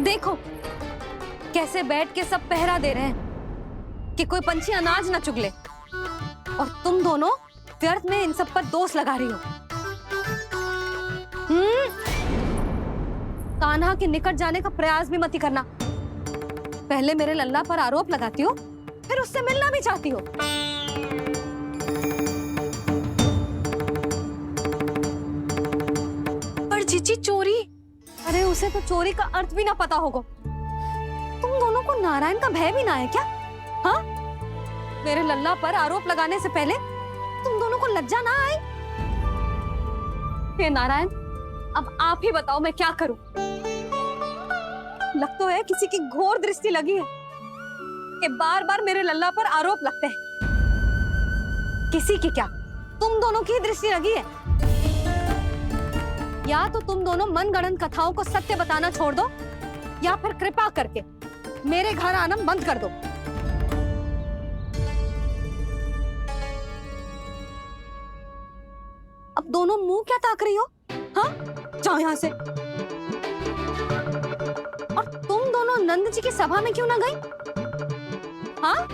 देखो कैसे बैठ के सब पहरा दे रहे हैं कि कोई पंछी अनाज ना चुगले, और तुम दोनों व्यर्थ में इन सब पर दोष लगा रही हो। कान्हा के निकट जाने का प्रयास भी मत ही करना। पहले मेरे लल्ला पर आरोप लगाती हो, फिर उससे मिलना भी चाहती हो। पर जीजी चोरी, अरे उसे तो चोरी का अर्थ भी ना पता होगा। तुम दोनों को नारायण का भय भी ना है क्या? हाँ, मेरे लल्ला पर आरोप लगाने से पहले तुम दोनों को लज्जा ना आई? हे नारायण, अब आप ही बताओ मैं क्या करूं। लग तो है किसी की घोर दृष्टि लगी है कि बार बार मेरे लल्ला पर आरोप लगते हैं। किसी की क्या, तुम दोनों की दृष्टि लगी है। या तो तुम दोनों मनगढ़ंत कथाओं को सत्य बताना छोड़ दो, या फिर कृपा करके मेरे घर आना बंद कर दो। अब दोनों मुंह क्या ताक रही हो? हाँ, जाओ यहां से। और तुम दोनों नंद जी की सभा में क्यों ना गई? हाँ,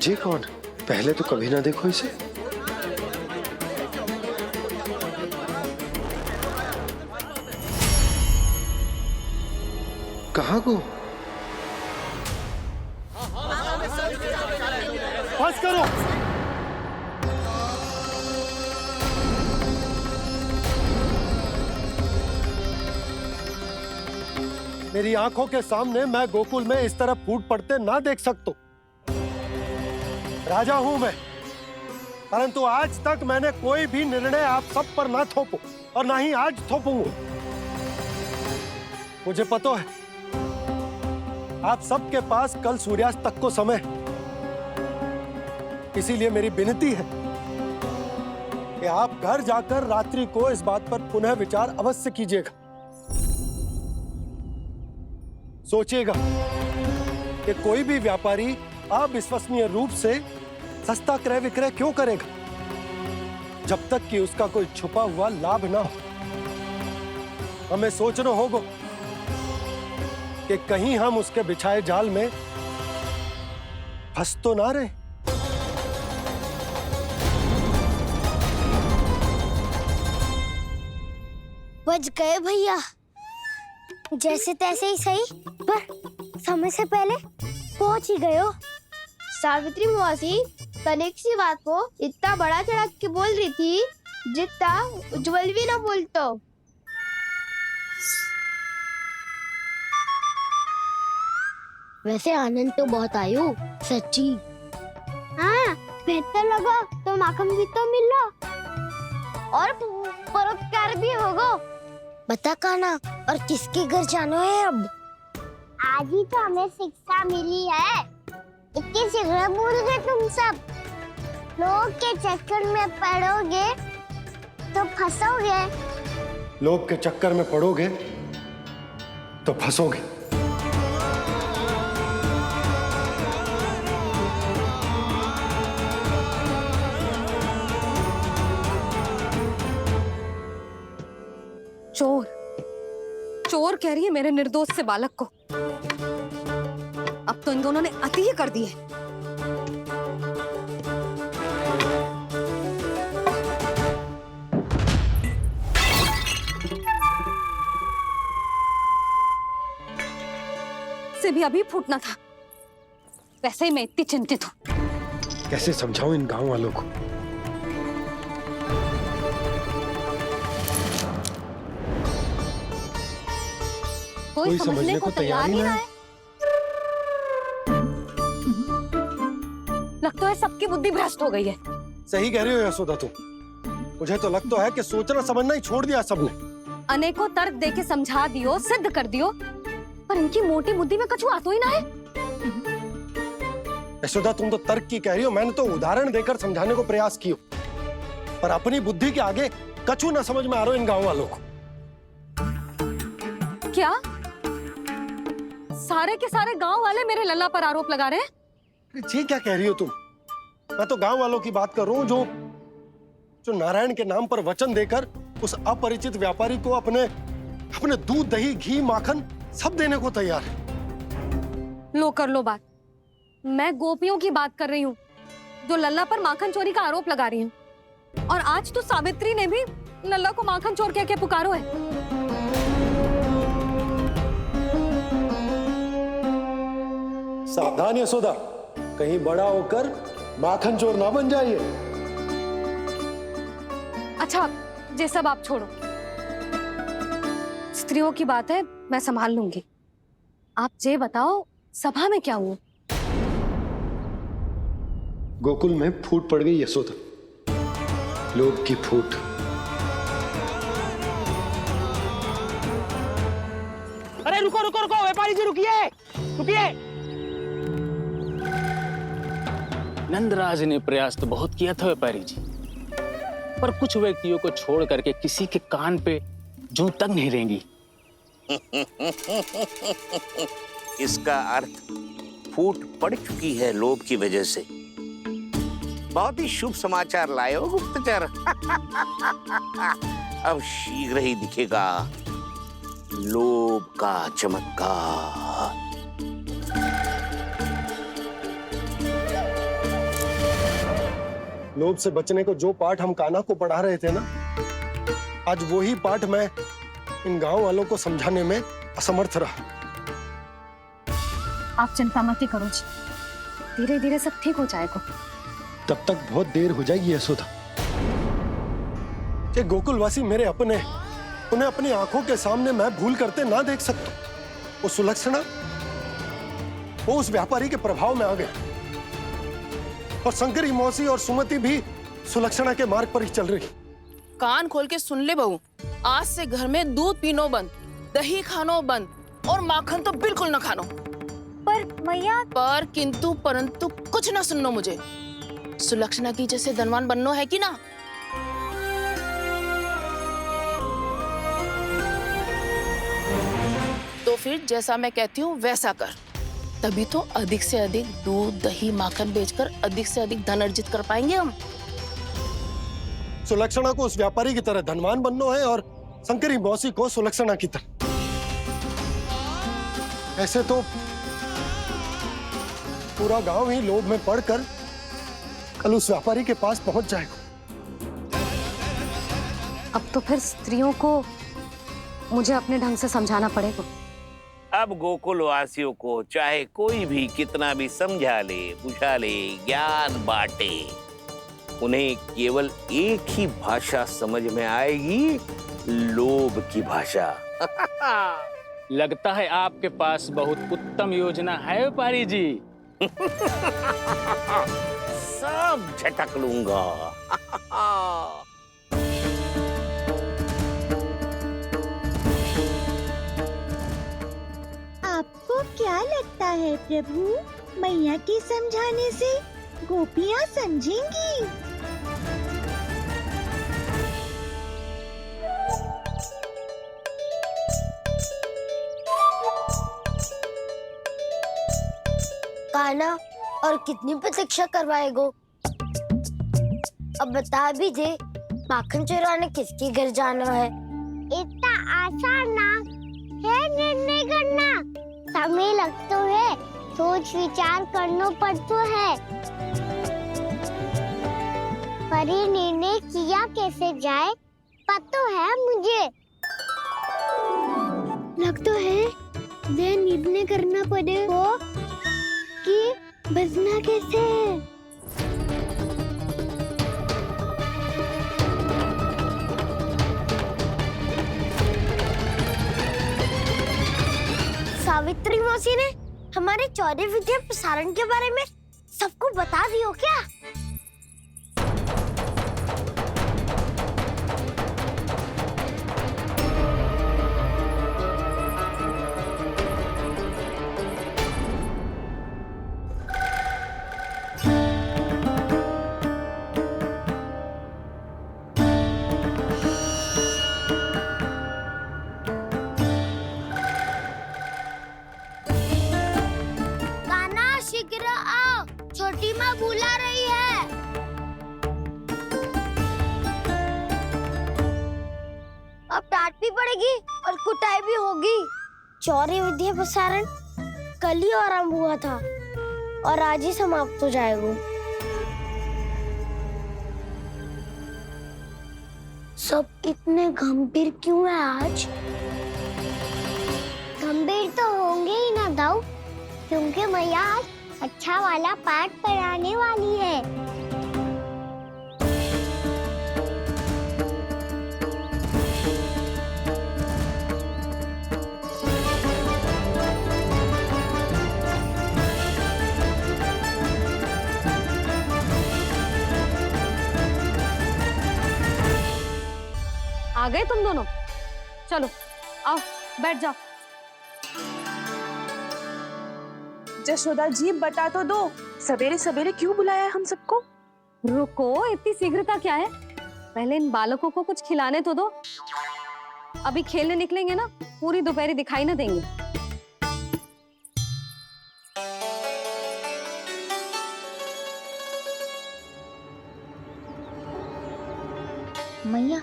ये कौन? पहले तो कभी ना देखो इसे। कहाँ को? बस करो। मेरी आंखों के सामने मैं गोकुल में इस तरह फूट पड़ते ना देख सकता। राजा हूं मैं, परंतु आज तक मैंने कोई भी निर्णय आप सब पर ना थोपो और ना ही आज थोपूंगा। मुझे पता है आप सबके पास कल सूर्यास्त तक को समय, इसीलिए मेरी विनती है कि आप घर जाकर रात्रि को इस बात पर पुनः विचार अवश्य कीजिएगा। सोचिएगा कि कोई भी व्यापारी अविश्वसनीय रूप से सस्ता क्रय विक्रय क्यों करेगा, जब तक कि उसका कोई छुपा हुआ लाभ ना हो। हमें सोचना होगा कि कहीं हम उसके बिछाए जाल में फंस तो ना रहे। बच गए भैया, जैसे तैसे ही सही, पर समय से पहले पहुंच ही गए हो। सावित्री मौसी तनिक सी बात को इतना बड़ा चढ़ा के बोल रही थी जितना उज्जवल भी ना बोलतो। वैसे आनंद तो बहुत आयो, सच्ची। हाँ, बेहतर लगा तो माखन भी तो मिला और परोपकार भी होगा। बता कान्हा, और किसके घर जाना है अब? आज ही तो हमें शिक्षा मिली है, इतनी शीघ्र भूल गए तुम सब। लोग के चक्कर में पड़ोगे तो फंसोगे। लोग के चक्कर में पड़ोगे तो फंसोगे। चोर, चोर कह रही है मेरे निर्दोष से बालक को। अब तो इन दोनों ने अति ही कर दी है। से भी अभी फूटना था। वैसे ही मैं इतनी चिंतित हूं। कैसे समझाऊं इन गांव वालों को? कोई समझने को तैयार ही ना है। लगता है सबकी बुद्धि भ्रष्ट हो गई है। सही कह रही हो यशोदा तुम। मुझे तो लगता है कि सोचना समझना ही छोड़ दिया सबने। अनेकों तर्क देके समझा दियो, सिद्ध कर दियो, पर इनकी मोटी बुद्धि में कछु आतो ही ना है। यशोदा तुम तो तर्क की कह रही हो, मैंने तो उदाहरण देकर समझाने को प्रयास किया, पर अपनी बुद्धि के आगे कछु ना समझ में आ रहा इन गांव वालों को। क्या सारे के सारे गांव वाले मेरे लल्ला पर आरोप लगा रहे हैं। ये क्या कह रही हो तुम? मैं तो गांव वालों की बात कर रहा हूँ जो जो नारायण के नाम पर वचन देकर उस अपरिचित व्यापारी को अपने अपने दूध, दही, घी, माखन सब देने को तैयार है। लो कर लो बात। मैं गोपियों की बात कर रही हूँ जो लल्ला पर माखन चोरी का आरोप लगा रही हैं। और आज तो सावित्री ने भी लल्ला को माखन चोर कह के पुकारो है। सावधान यशोदा, कहीं बड़ा होकर माखन चोर ना बन जाइए। अच्छा, ये सब आप छोड़ो। स्त्रियों की बात है, मैं संभाल लूंगी। आप ये बताओ, सभा में क्या हुआ? गोकुल में फूट पड़ गई यशोदा, लोभ की फूट। अरे रुको रुको रुको, व्यापारी जी रुकिए रुकिए। नंदराज ने प्रयास तो बहुत किया था व्यापारी जी, पर कुछ व्यक्तियों को छोड़ करके किसी के कान पे जूं तक नहीं रेंगी। इसका अर्थ फूट पड़ चुकी है लोभ की वजह से। बहुत ही शुभ समाचार लाए हो गुप्तचर। अब शीघ्र ही दिखेगा लोभ का चमत्कार। लोभ से बचने को जो पाठ हम कान्हा को पढ़ा रहे थे ना, आज वही पाठ मैं इन गांव वालों को समझाने में असमर्थ रहा। आप चिंता मत ही करो जी, धीरे धीरे सब ठीक हो जाएगा। तब तक बहुत देर हो जाएगी यशोदा। ये गोकुलवासी मेरे अपने, उन्हें अपनी आंखों के सामने मैं भूल करते ना देख सकता। वो सुलक्षणा, वो उस व्यापारी के प्रभाव में आ गए, और शंकरी मौसी और सुमति भी सुलक्षणा के मार्ग पर ही चल रही। कान खोल के सुन ले बहू, आज से घर में दूध पीनो बंद, दही खानो बंद, और माखन तो बिल्कुल न खानो। पर मैया, पर किंतु परंतु कुछ न सुननो मुझे। सुलक्षणा की जैसे धनवान बननो है कि ना? तो फिर जैसा मैं कहती हूँ वैसा कर, तभी तो अधिक से अधिक दूध, दही, माखन बेचकर अधिक से अधिक धन अर्जित कर पाएंगे हम। सुलक्षणा को उस व्यापारी की तरह धनवान बनना है और शंकरी मौसी को सुलक्षणा की तरह। ऐसे तो पूरा गांव ही लोभ में पड़कर कल उस व्यापारी के पास पहुंच जाएगा। अब तो फिर स्त्रियों को मुझे अपने ढंग से समझाना पड़ेगा। अब गोकुल वासियों को चाहे कोई भी कितना भी समझा ले, बुझा ले, ज्ञान बांटे, उन्हें केवल एक ही भाषा समझ में आएगी, लोभ की भाषा। लगता है आपके पास बहुत उत्तम योजना है व्यापारी जी। सब झटक लूंगा। आपको क्या लगता है प्रभु, मैया के समझाने से गोपियां समझेंगी? कान्हा, और कितनी प्रतीक्षा करवाएगो? अब बता भी दे, माखन चुराने किसके घर जाना है? इतना आसान ना है निर्णय करना, समय लगता है, सोच विचार करना पड़ता है। पर ये निर्णय किया कैसे जाए पता है मुझे। लगता है वे निर्णय करना पड़ेगा कि बचना कैसे है। सावित्री मौसी ने हमारे चौरे विद्या प्रसारण के बारे में सबको बता दियो क्या? जाएगी और कुटाई भी होगी। चौरी विद्या प्रसारण कल ही आरंभ हुआ था और आज ही समाप्त हो जाएगा। सब इतने गंभीर क्यों है आज? गंभीर तो होंगे ही ना दाऊ, क्योंकि मैया आज अच्छा वाला पाठ पढ़ाने वाली है। आ गए तुम दोनों? चलो आओ बैठ जाओ। जशोदा जी बता तो दो, सवेरे सवेरे क्यों बुलाया है हम सबको? रुको, इतनी शीघ्रता क्या है? पहले इन बालकों को कुछ खिलाने तो दो। अभी खेलने निकलेंगे ना, पूरी दोपहरी दिखाई ना देंगे। मैया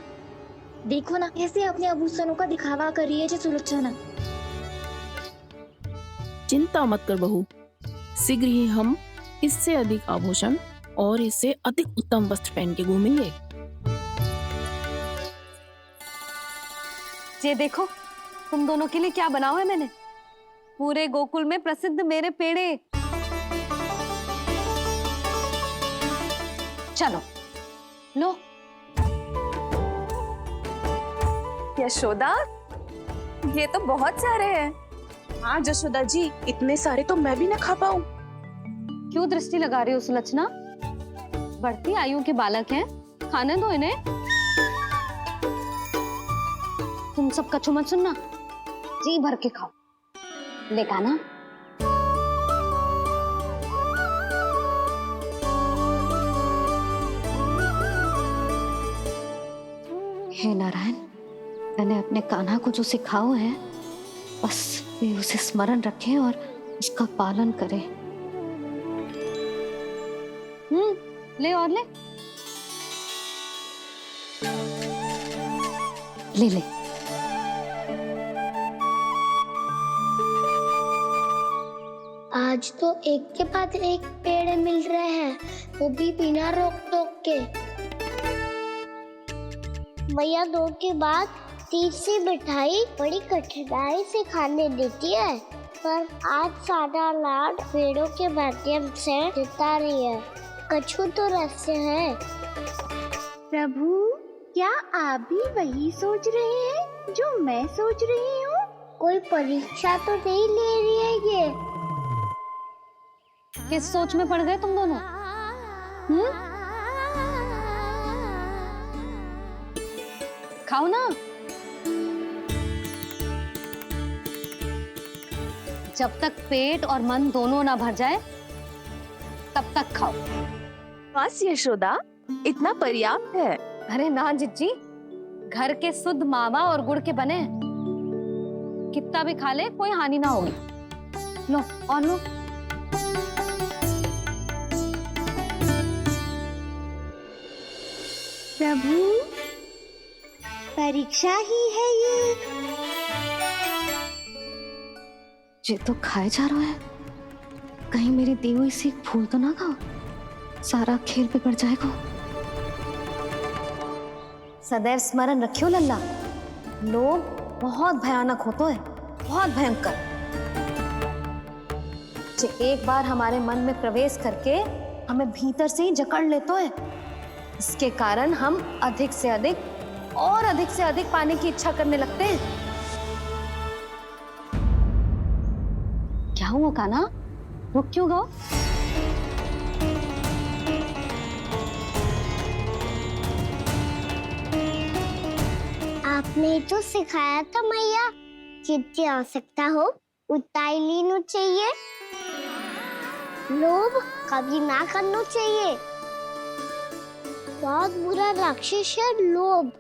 देखो ना, कैसे अपने आभूषणों का दिखावा कर रही है जी सुलोचना। चिंता मत कर बहू, शीघ्र ही हम इससे अधिक आभूषण और इससे अधिक उत्तम वस्त्र पहन के घूमेंगे। ये देखो तुम दोनों के लिए क्या बनाओ है मैंने। पूरे गोकुल में प्रसिद्ध मेरे पेड़े। चलो लो। यशोदा ये तो बहुत सारे हैं। हाँ जशोदा जी, इतने सारे तो मैं भी ना खा पाऊं। क्यों दृष्टि लगा रही हो सुलक्षणा? बढ़ती आयु के बालक हैं, खाने दो इन्हें। तुम सब कछु मत सुनना, जी भर के खाओ। देखा ना? हे नारायण, मैंने अपने कान्हा को जो सिखाओ है, बस वे उसे स्मरण रखें और उसका पालन करें। ले और ले ले ले। आज तो एक के बाद एक पेड़ मिल रहे हैं, वो भी बिना रोक टोक के। मैया दो के बाद तीसरी मिठाई बड़ी कठिनाई से खाने देती है, पर आज सादा लाड पेड़ों के माध्यम से जिता रही है। कछु तो रहस्य है। प्रभु, क्या आप भी वही सोच रहे हैं जो मैं सोच रही हूँ? कोई परीक्षा तो नहीं ले रही है ये? किस सोच में पड़ गए तुम दोनों? खाओ ना। जब तक पेट और मन दोनों ना भर जाए तब तक खाओ। बस यशोदा, इतना पर्याप्त है। अरे ना जिज्जी, घर के शुद्ध मावा और गुड़ के बने, कितना भी खा ले कोई हानि ना होगी। लो और लो। प्रभु, परीक्षा ही है ये तो खाए जा रहा है। कहीं मेरी दी हुई सीख भूल तो ना खाओ, सारा खेल बिगड़ जाएगा। सदैव स्मरण रखियो लल्ला, लोग बहुत भयानक होते हैं, बहुत भयंकर। जो एक बार हमारे मन में प्रवेश करके हमें भीतर से ही जकड़ लेते हैं, इसके कारण हम अधिक से अधिक और अधिक से अधिक पाने की इच्छा करने लगते हैं। क्या हुआ कान्हा, रुक क्यों गए? आपने तो सिखाया था मैया, जितनी आवश्यकता हो उतना ही लेना चाहिए, लोभ कभी ना करना चाहिए। बहुत बुरा राक्षस है लोभ।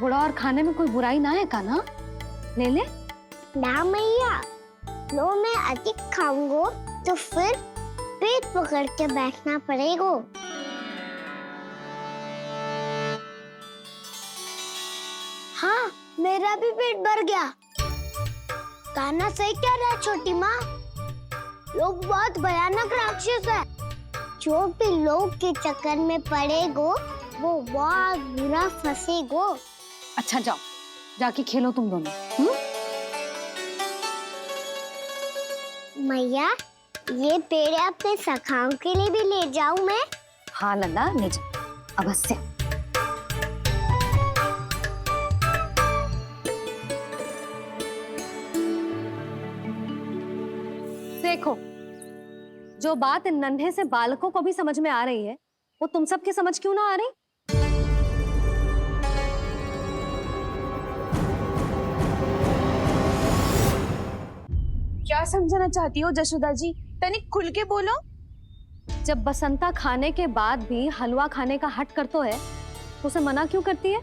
थोड़ा और खाने में कोई बुराई ना है कान्हा, ले ले। ना मैया, लो मैं अधिक खाऊंगा तो फिर पेट पकड़ के बैठना पड़ेगा। हाँ, मेरा भी पेट भर गया। कान्हा सही कह रहा है छोटी माँ, लोग बहुत भयानक राक्षस है। जो भी लोग के चक्कर में पड़ेगो वो बहुत बुरा फंसेगो। अच्छा जाओ, जाके खेलो तुम दोनों। मैया, ये पेड़ अपने सखाओं के लिए भी ले जाऊं मैं? हाँ लल्ला, ले जाओ अवश्य। देखो, जो बात इन नन्हे से बालकों को भी समझ में आ रही है, वो तुम सबकी समझ क्यों ना आ रही? क्या समझाना चाहती हो जशोदा जी? तनिक खुल के बोलो। जब बसंता खाने के बाद भी हलवा खाने का हट करतो है, तो उसे मना क्यों करती है?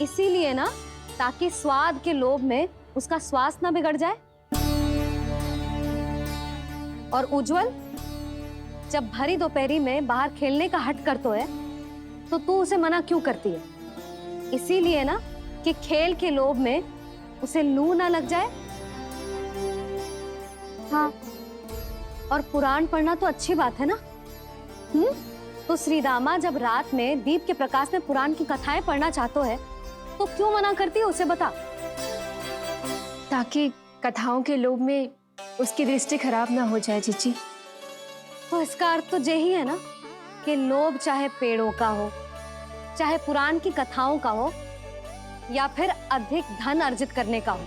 इसीलिए ना, ताकि स्वाद के लोभ में उसका स्वास्थ्य ना बिगड़ जाए। और उज्जवल, जब भरी दोपहरी में बाहर खेलने का हट करतो है, तो तू उसे मना क्यों करती है? इसीलिए ना, कि खेल के लोभ में उसे लू ना लग जाए। हाँ, और पुराण पढ़ना तो अच्छी बात है ना? तो श्री रामा जब रात में दीप के प्रकाश में पुराण की कथाएं पढ़ना चाहते है, तो क्यों मना करती है? उसे बता। ताकि कथाओं के लोभ में उसकी दृष्टि खराब ना हो जाए जीजी। तो इसका अर्थ तो यही है ना, कि लोभ चाहे पेड़ों का हो, चाहे पुराण की कथाओं का हो, या फिर अधिक धन अर्जित करने का हो,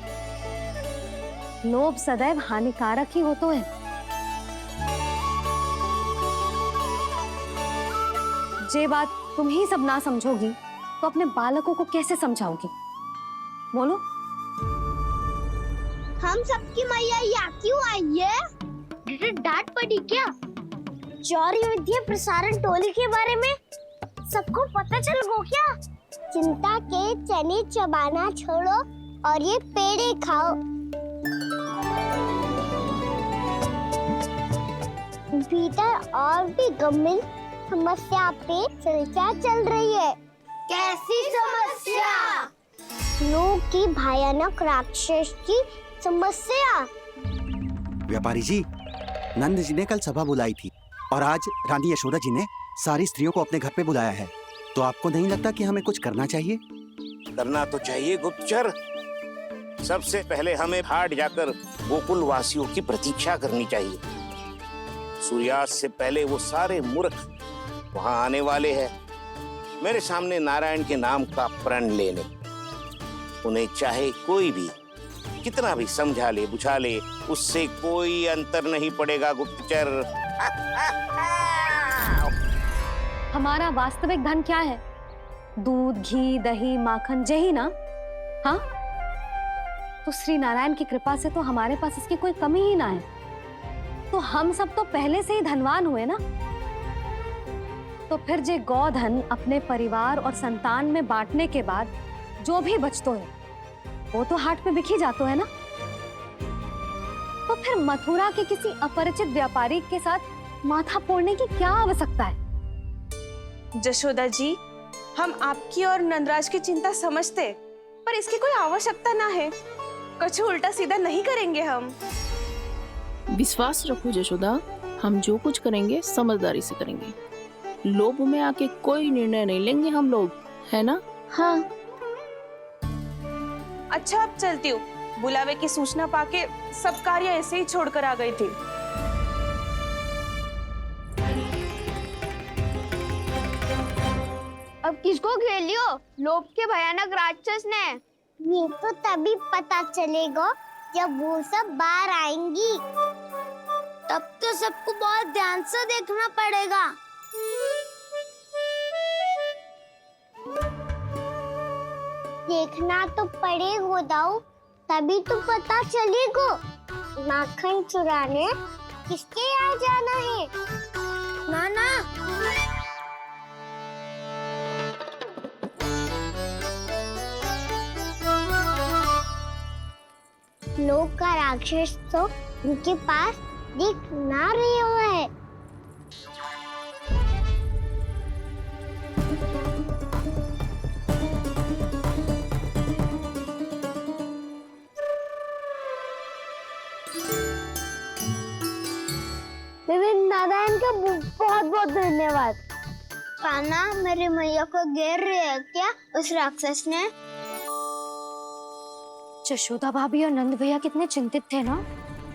लोभ सदैव हानिकारक ही होता है। जे बात तुम ही सब ना समझोगी, तो अपने बालकों को कैसे समझाओगी? बोलो। हम सबकी मैया यहाँ क्यों आई है? डांट पड़ी क्या? चौरी विद्या प्रसारण टोली के बारे में सबको पता चल गो क्या? चिंता के चने चबाना छोड़ो और ये पेड़े खाओ। भीतर और भी गंभीर समस्या पे चर्चा चल रही है। कैसी समस्या? लोग की भयानक राक्षस की समस्या। व्यापारी जी, नंद जी ने कल सभा बुलाई थी और आज रानी यशोदा जी ने सारी स्त्रियों को अपने घर पे बुलाया है। तो आपको नहीं लगता कि हमें कुछ करना चाहिए? करना तो चाहिए गुप्तचर। सबसे पहले हमें हाट जाकर गोकुल वासियों की प्रतीक्षा करनी चाहिए। सूर्यास्त से पहले वो सारे मूर्ख वहां आने वाले हैं, मेरे सामने नारायण के नाम का प्रण लेने। उन्हें चाहे कोई भी कितना भी समझा ले बुझा ले, उससे कोई अंतर नहीं पड़ेगा गुप्तचर। हमारा वास्तविक धन क्या है? दूध, घी, दही, माखन, यही ना? हाँ, तो श्री नारायण की कृपा से तो हमारे पास इसकी कोई कमी ही ना है। तो हम सब तो पहले से ही धनवान हुए ना। तो फिर जे गोधन अपने परिवार और संतान में बांटने के बाद जो भी बचतो है, वो तो हाट पे बिखी जातो है ना। तो फिर मथुरा के किसी अपरिचित व्यापारी के साथ माथा फोड़ने की क्या आवश्यकता है? जशोदा जी, हम आपकी और नंदराज की चिंता समझते, पर इसकी कोई आवश्यकता ना है। कुछ उल्टा सीधा नहीं करेंगे हम। विश्वास रखो जशोदा, हम जो कुछ करेंगे समझदारी से करेंगे। लोभ में आके कोई निर्णय नहीं लेंगे हम लोग, है ना? हाँ। अच्छा, अब चलती हूँ। बुलावे की सूचना पाके सब कार्य ऐसे ही छोड़कर आ गई थी। अब किसको घेर लियो? लोभ के भयानक राक्षस ने। ये तो तभी पता चलेगा जब वो सब बाहर आएंगी। तब तो सबको बहुत ध्यान से देखना पड़ेगा। देखना तो पड़ेगा दाऊ, तभी तो पता चलेगा माखन चुराने किसके यहाँ जाना है। नाना, लोग का राक्षस तो उनके पास दिख ना रहे हुए है। बहुत बहुत धन्यवाद। कान्हा, मेरी मैया को घेर रहे है क्या उस राक्षस ने? यशोदा भाभी और नंद भैया कितने चिंतित थे ना।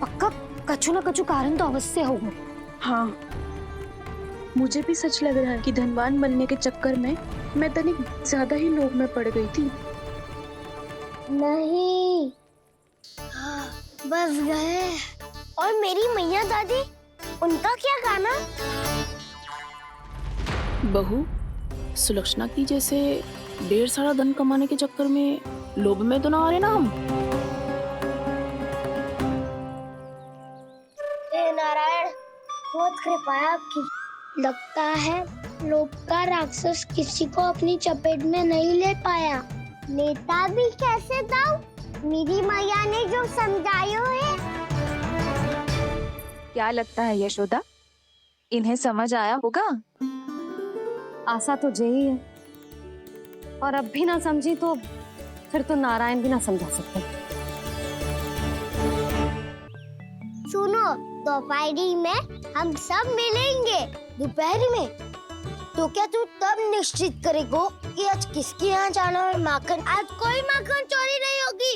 पक्का कछु ना कछु कारण तो अवश्य होगा। हाँ, मुझे भी सच लग रहा है कि धनवान बनने के चक्कर में मैं तनिक ज्यादा ही लोभ में पड़ गई थी। नहीं, बस गए। और मेरी मैया दादी, उनका क्या गाना? बहू, सुलक्षणा की जैसे ढेर सारा धन कमाने के चक्कर में लोभ में तो ना आ रहे ना हम। हे नारायण, बहुत कृपा है आपकी। लगता है लोभ का राक्षस किसी को अपनी चपेट में नहीं ले पाया। लेता भी कैसे था? मेरी मैया ने जो समझायो है। क्या लगता है यशोदा, इन्हें समझ आया होगा? आशा तो यही है, और अब भी ना समझी तो फिर तो नारायण भी ना समझा सकते। सुनो, दोपहरी में हम सब मिलेंगे। दोपहरी में? तो क्या तू तब निश्चित करेगो कि आज किसके यहाँ जाना और माखन? आज कोई माखन चोरी नहीं होगी।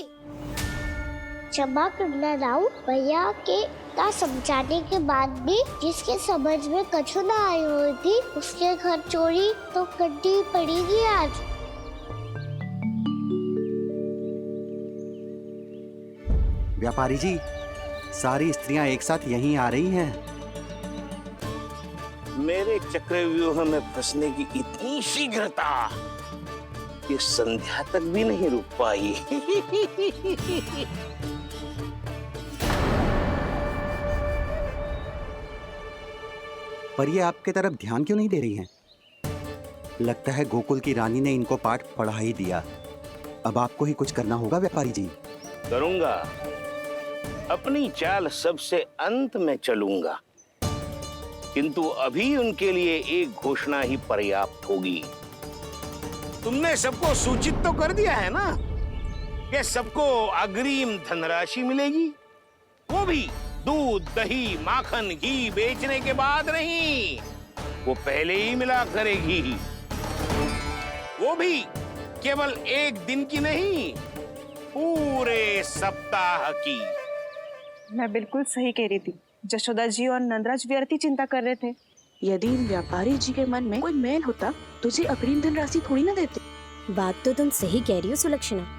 क्षमा करना राव, भैया के का समझाने के बाद भी जिसके समझ में कछु ना आई हुई थी उसके घर चोरी तो करनी पड़ेगी आज। व्यापारी जी, सारी स्त्रियां एक साथ यहीं आ रही हैं। मेरे चक्रव्यूह में फंसने की इतनी शीघ्रता कि संध्या तक भी नहीं रुक पाई। पर ये आपके तरफ ध्यान क्यों नहीं दे रही हैं? लगता है गोकुल की रानी ने इनको पाठ पढ़ा ही दिया। अब आपको ही कुछ करना होगा व्यापारी जी। करूंगा, अपनी चाल सबसे अंत में चलूंगा, किंतु अभी उनके लिए एक घोषणा ही पर्याप्त होगी। तुमने सबको सूचित तो कर दिया है ना कि सबको अग्रिम धनराशि मिलेगी, वो भी दूध, दही, माखन, घी बेचने के बाद नहीं, वो पहले ही मिला करेगी। वो भी केवल एक दिन की नहीं, पूरे सप्ताह की। मैं बिल्कुल सही कह रही थी। यशोदा जी और नंदराज व्यर्थ ही चिंता कर रहे थे। यदि इन व्यापारी जी के मन में कोई मैल होता तो जी अग्रिम धन राशि थोड़ी ना देते। बात तो तुम सही कह रही हो सुलक्षणा।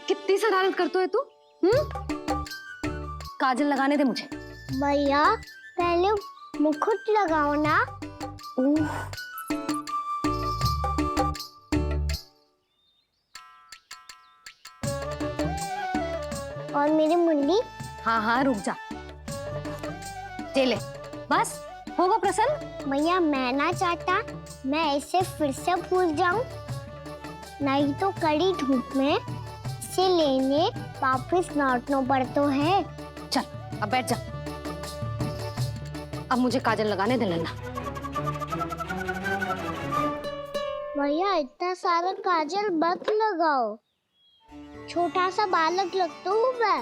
कितनी शरारत करते है तू? काजल लगाने दे मुझे। भैया, पहले मुकुट लगाओ ना। और मेरी मुन्नी? हाँ हाँ, रुक जा। ले, बस होगा प्रसन्न। भैया, मैं ना चाहता मैं ऐसे फिर से भूल जाऊं, नहीं तो कड़ी धूप में इसे लेने वापस लौटना पड़ता है। चल, अब बैठ जा। अब मुझे काजल लगाने दे लेना। भैया, इतना सारा काजल मत लगाओ, छोटा सा बालक लगता हूँ मैं।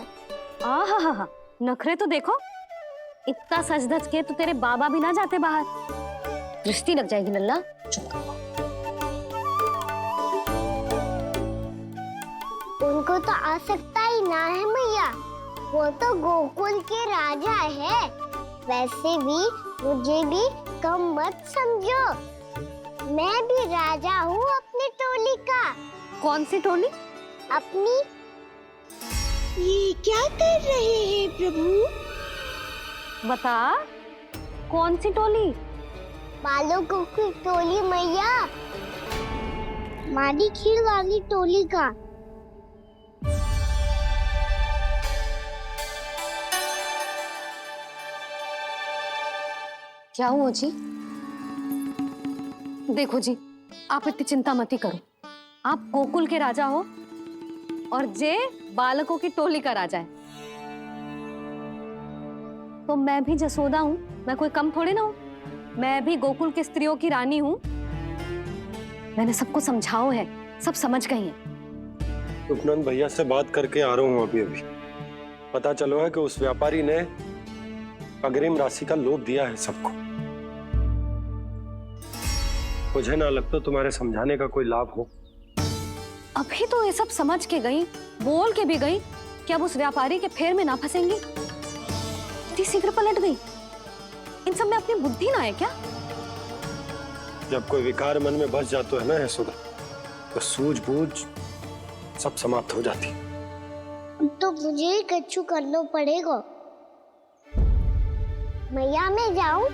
आहा, नखरे तो देखो। इतना सज धज के तो तेरे बाबा भी ना जाते बाहर, दृष्टि लग जाएगी लल्ला। उनको तो आ सकता ही ना है भैया, वो तो गोकुल के राजा है। वैसे भी मुझे भी कम मत समझो, मैं भी राजा हूँ अपनी टोली का। कौन सी टोली? अपनी। ये क्या कर रहे हैं प्रभु? बता, कौन सी टोली? बालकों की टोली मैया, मारी खीर वाली टोली का। क्या हुआ जी? देखो जी, आप इतनी चिंता मत ही करो। आप गोकुल के राजा हो और जे बालकों की टोली का राजा है, तो मैं भी जसोदा हूँ। मैं कोई कम थोड़ी ना हूँ, मैं भी गोकुल की स्त्रियों की रानी हूँ। मैंने सबको समझाओ है, सब समझ गई हैं। उपनंद भैया से बात करके आ रहा हूँ अभी अभी। पता चलो है कि उस व्यापारी ने अग्रिम राशि का लोभ दिया है सबको। मुझे ना लगता तुम्हारे समझाने का कोई लाभ हो। अभी तो ये सब समझ के गई, बोल के भी गई कि अब उस व्यापारी के फेर में ना फंसेंगी। इतनी शीघ्र पलट गई। इन सब में अपनी बुद्धि ना है क्या? जब कोई विकार मन में बस जाता है ना यशोदा, तो सूझबूझ सब समाप्त हो जाती। तो मुझे ही कच्चू करना पड़ेगा। मैया मैं जाऊं?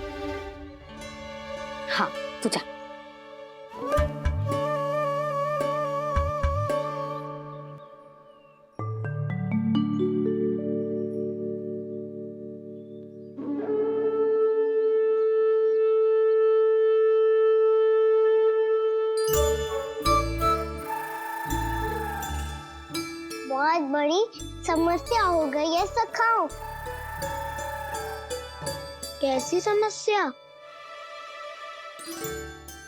हाँ तू जा। बहुत बड़ी समस्या हो गई है सखाओ। कैसी समस्या?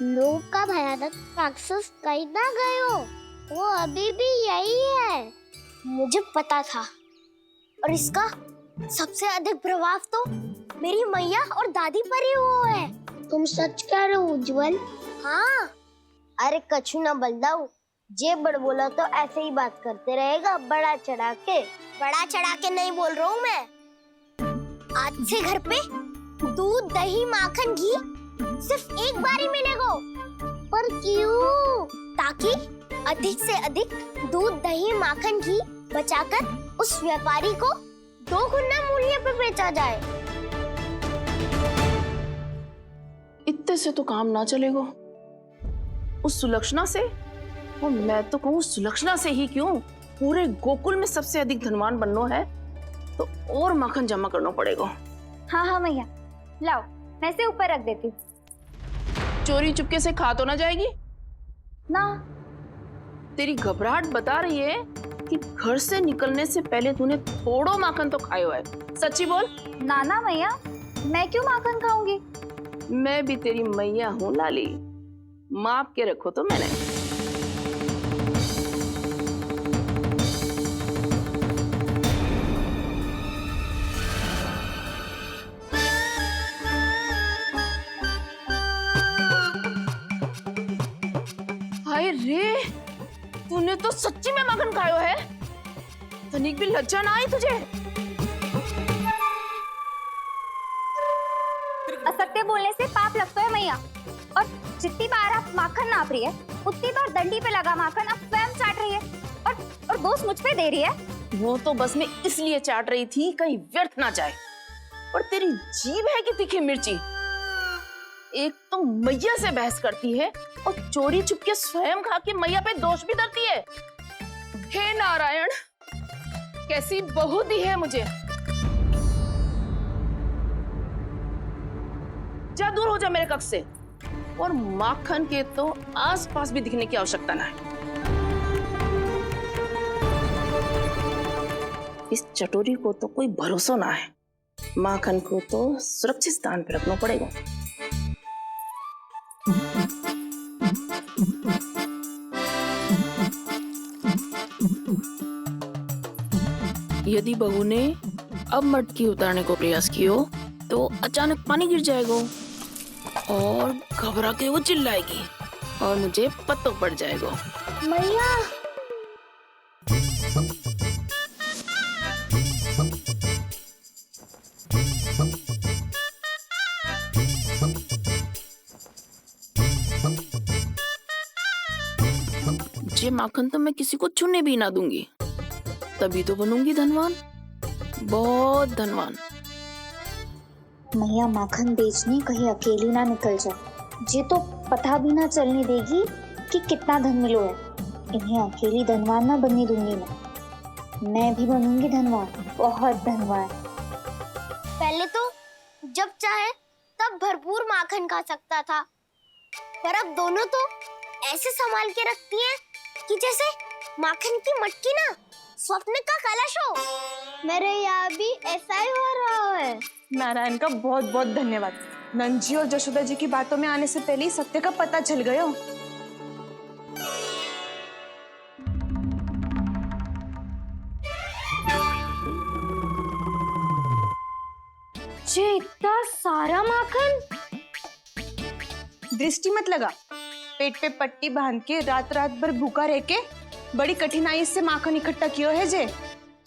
लोभ का भयानक राक्षस कहीं ना गए हो, वो अभी भी यही है। मुझे पता था, और इसका सबसे अधिक प्रभाव तो मेरी मैया और दादी पर ही हुआ है। तुम सच कह रहे हो उज्जवल? हाँ। अरे कछु ना बलदाऊ, जे बड़ बोला तो ऐसे ही बात करते रहेगा बड़ा चढ़ा के। बड़ा चढ़ा के नहीं बोल रहा हूँ मैं। आज से घर पे दूध दही माखन घी सिर्फ एक बार ही मिलेगा। पर क्यों? ताकि अधिक से अधिक दूध दही माखन घी बचाकर उस व्यापारी को 2 गुना मूल्य पे बेचा जाए। इतने से तो काम ना चलेगा। उस सुलक्षणा से, और मैं तो कहूँ सुलक्षणा से ही क्यों, पूरे गोकुल में सबसे अधिक धनवान बनना है तो और माखन जमा करना पड़ेगा। हाँ हाँ मैया, लाओ मैं इसे ऊपर रख देती हूँ। चोरी चुपके से खा तो ना जाएगी ना? तेरी घबराहट बता रही है कि घर से निकलने से पहले तूने थोड़ो माखन तो खाया है। सच्ची बोल। ना ना मैया, मैं क्यों माखन खाऊंगी? मैं भी तेरी मैया हूँ लाली, माप के रखो तो मैंने। हाय रे, तूने तो सच्ची में माखन खायो है। तनिक भी लज्जा ना आई तुझे? असत्य बोलने से पाप लगता है मैया, और जितनी बार आप माखन नाप रही है उतनी बार डंडी पे लगा माखन आप स्वयं चाट रही है, और दोष मुझ पे दे रही है। वो तो बस मैं इसलिए चाट रही थी कहीं व्यर्थ ना जाए। और तेरी जीभ है कि तीखी मिर्ची। एक तो मैया से बहस करती है और चोरी चुपके स्वयं खा के मैया पे दोष भी धरती है। हे नारायण, कैसी बहू दी है मुझे। जा, दूर हो जा मेरे कक्ष से। और माखन के तो आसपास भी दिखने की आवश्यकता ना है। इस चटोरी को तो कोई भरोसा ना है। माखन को तो सुरक्षित स्थान पर रखना पड़ेगा। यदि बहू ने अब मटकी उतारने को प्रयास किया तो अचानक पानी गिर जाएगा और घबरा के वो चिल्लाएगी और मुझे पता पड़ जाएगा। मैया, ये माखन तो मैं किसी को छूने भी ना दूंगी, तभी तो बनूंगी धनवान, बहुत धनवान। मैया माखन बेचने कहीं अकेली ना निकल जाए। ये तो पता भी ना चलने देगी कि कितना धन मिलो है। इन्हें अकेली धनवान ना बनने दूंगी मैं भी बनूंगी धनवान, बहुत धनवान। पहले तो जब चाहे तब भरपूर माखन खा सकता था, पर अब दोनों तो ऐसे संभाल के रखती हैं कि जैसे माखन की मटकी ना स्वप्न का कलश हो। मेरे यहाँ भी ऐसा ही हो रहा है। नारायण का बहुत बहुत धन्यवाद। नंद जी और यशोदा जी की बातों में आने से पहले ही सत्य का पता चल गया। मुझे इतना सारा माखन? दृष्टि मत लगा। पेट पे पट्टी बांध के रात रात भर भूखा रह के बड़ी कठिनाई से माखन इकट्ठा किया है जे।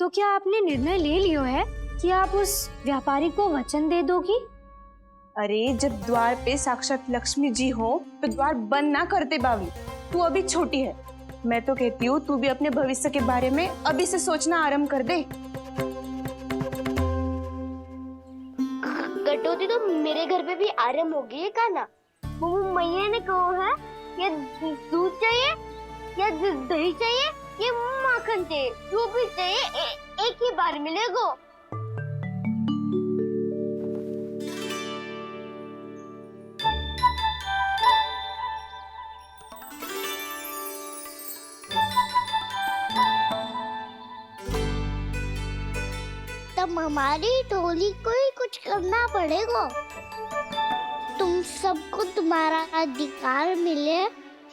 तो क्या आपने निर्णय ले लियो है कि आप उस व्यापारी को वचन दे दोगी? अरे जब द्वार पे साक्षात लक्ष्मी जी हो तो द्वार बंद ना करते बावली। तू अभी छोटी है। मैं तो कहती हूँ तू भी अपने भविष्य के बारे में अभी से सोचना आरंभ कर दे। कटौती तो मेरे घर पे भी आरंभ हो गई है का ना? वो मैया ने कहा है या दूध चाहिए या दही चाहिए या माखन चाहिए, जो भी चाहिए एक ही बार मिलेगा। तब हमारी टोली को ही कुछ करना पड़ेगा। तुम सबको तुम्हारा अधिकार मिले,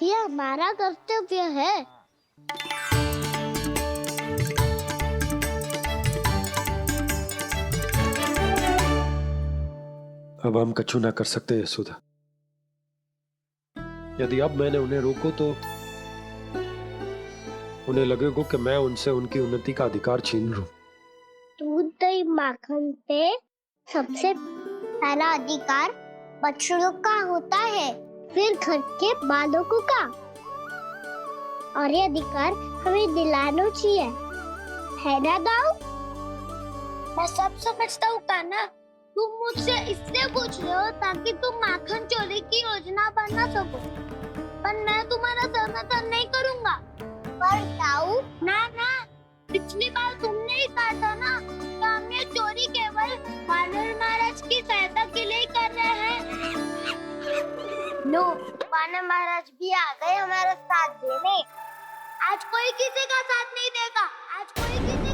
ये हमारा कर्तव्य है। अब हम कछु ना कर सकते यशोदा। यदि अब मैंने उन्हें रोको तो उन्हें लगेगा कि मैं उनसे उनकी उन्नति का अधिकार छीन लूं। दूध दही माखन पे सबसे पहला अधिकार बछड़ों का होता है, फिर घर के बालकों का, और ये अधिकार हमें दिलाना चाहिए, है ना दाऊ? मैं सब समझता हूँ कान्हा। तुम मुझसे इसलिए पूछ रहे हो ताकि तुम माखन चोरी की योजना बना सको, पर मैं तुम्हारा समर्थन नहीं करूँगा। पर दाऊ ना, पिछली बार तुमने ही कहा था ना कि हम ये चोरी केवल वानर महाराज की सहायता के लिए कर रहे हैं। लो, वानर महाराज भी आ गए हमारा साथ देने। आज कोई किसी का साथ नहीं देगा। आज कोई किसी